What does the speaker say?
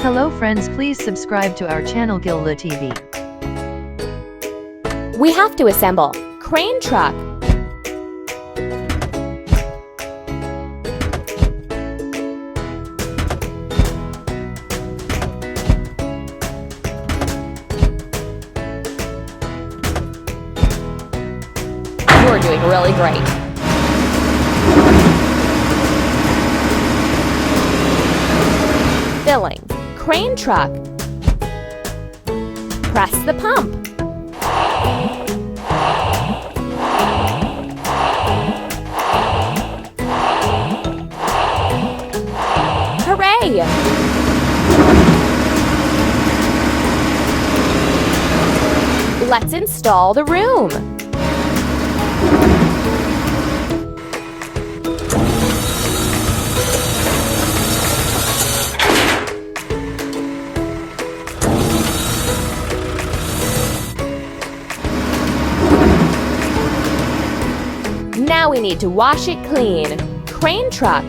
Hello friends, please subscribe to our channel Gillu TV. We have to assemble crane truck. You're doing really great. Filling crane truck. Press the pump. Hooray! Let's install the room. Now we need to wash it clean. Crane truck.